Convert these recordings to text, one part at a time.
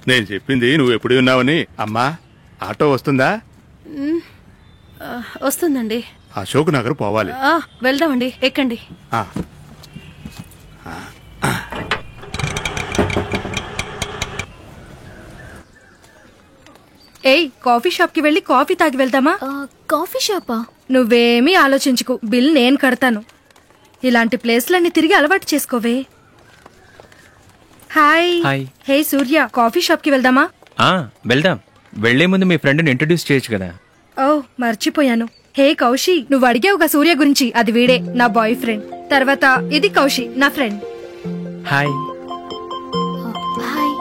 నేను చెప్పింది నువ్వు ఎప్పుడు విన్నావని. అమ్మా ఆటో వస్తుందా? వస్తుందండి. అశోక్ నగర్ పోవాలి. వెళ్దామండి, ఎక్కండి. ఏయ్, కాఫీ షాప్ కి వెళ్ళి కాఫీ తాగి వెళ్దామా? కాఫీ షాపా? నువ్వేమీ ఆలోచించుకు, బిల్ నేను కడతాను. ఇలాంటి ప్లేస్లన్నీ తిరిగి అలవాటు చేసుకోవే. హాయ్. హే సూర్య, కాఫీ షాప్ కి వెళ్దామా? వెళ్దాం. వెళ్లే ముందు మీ ఫ్రెండ్ ని ఇంట్రడ్యూస్ చేయొచ్చు కదా. ఓ మర్చిపోయాను. హే కౌశి, నువ్వు అడిగావుగా సూర్య గురించి, అది వీడే నా బాయ్ ఫ్రెండ్. తర్వాత ఇది కౌశి, నా ఫ్రెండ్. హాయ్. హాయ్.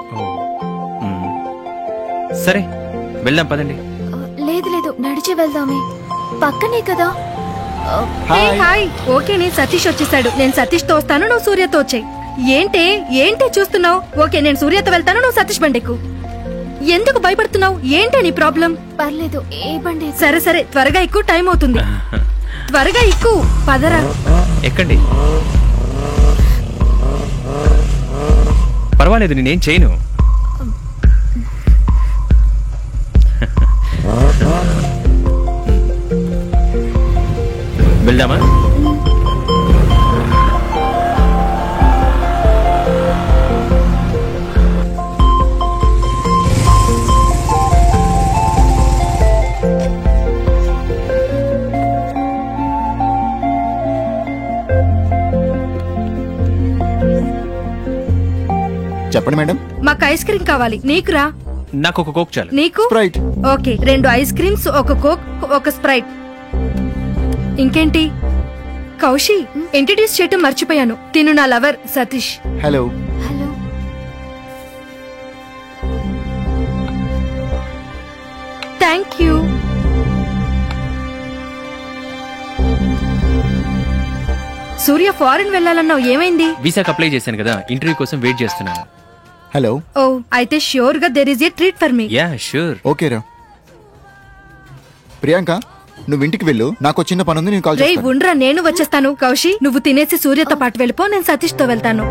సరే వెళ్దాం పదండి. లేదు లేదు, నడిచి వెళ్దామే, పక్కనే కదా. హాయ్. ఓకే, నేను సతీష్ వచ్చేసాడు. నేను సతీష్ తో వస్తాను, నువ్వు సూర్యతో వచ్చాయి. ఏంటి చూస్తున్నావు? ఓకే, నేను సూర్యతో వెళ్తాను, నువ్వు సతీష్ బండెక్కు. ఎందుకు భయపడుతున్నావు? ఏంటి నీ ప్రాబ్లం? పర్లేదు, ఏ బండి? సరే త్వరగా ఎక్కువ, టైం అవుతుంది. త్వరగా ఎక్కువ, పదరా. ఎక్కండి. పర్వాలేదు, నేనేం చేయను. వెళ్దామా? చెప్పండి మేడం. మాకు ఐస్ క్రీమ్ కావాలి. నీకురా? నాకు ఒక కోక్ చాలు. నీకు? స్ప్రైట్. ఓకే, 2 ఐస్ క్రీమ్స్, ఒక కోక్, ఒక స్ప్రైట్. ఇంకేంటి? కౌశి, ఇంట్రడ్యూస్ చేయటం మర్చిపోయాను. తిను నా lover Satish. Hello. Hello. Thank you. Surya, foreign వెళ్ళాలన్నావు, ఏమైంది? వీసాకి అప్లై చేశాను కదా, ఇంటర్వ్యూ కోసం వెయిట్ చేస్తున్నాను. హలో. ఓ, అయితే ష్యూర్ గా there is a treat for me. Yeah sure. Okay రా. ప్రియాంక, నువ్వు ఇంటికి వెళ్ళు, నాకు చిన్న పని ఉంది, నేను కాల్ చేస్తాను. ఉండ్రా, నేను వచ్చేస్తాను. కౌశి, నువ్వు తినేసి సూర్యతో పాటు వెళ్ళిపో, నేను సతీష్ తో వెళ్తాను.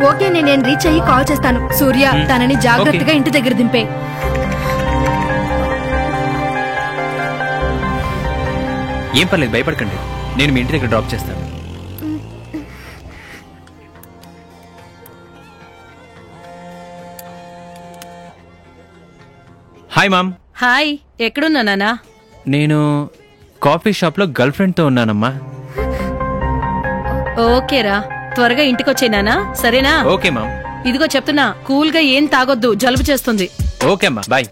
ఓకే, నేను రీచ్ అయ్యి కాల్ చేస్తాను. సూర్య, తనని జాగ్రత్తగా ఇంటి దగ్గర దింపే. ఏం పర్లేదు, భయపడకండి. నేను మీ ఇంటి దగ్గర డ్రాప్ చేస్తాను. Hi ma'am. హాయ్, ఎక్కడున్నా నానా? నేను కాఫీ షాప్ లో గర్ల్ ఫ్రెండ్ తో ఉన్నానమ్మా. ఓకేరా, త్వరగా ఇంటికొచ్చే నానా, సరేనా? Okay mom. ఇదిగో చెప్తున్నా, కూల్ గా ఏం తాగొద్దు, జలుబు చేస్తుంది. ఓకే అమ్మా, బాయ్.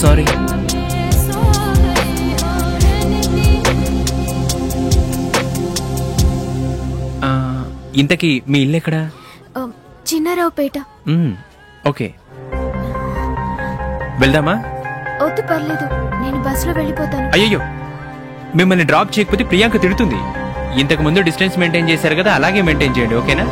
సారీ. ఇంతకీ మీ ఇల్లు ఎక్కడా? చిన్నారావుపేట. ఓకే, వెళ్దామా? వద్దు, పర్లేదు, నేను బస్సులో వెళ్ళిపోతాను. అయ్యో, మిమ్మల్ని డ్రాప్ చేయకపోతే ప్రియాంక తిడుతుంది. ఇంతకు ముందు డిస్టెన్స్ మెయింటైన్ చేశారు కదా, అలాగే మెయింటైన్ చేయండి, ఓకేనా?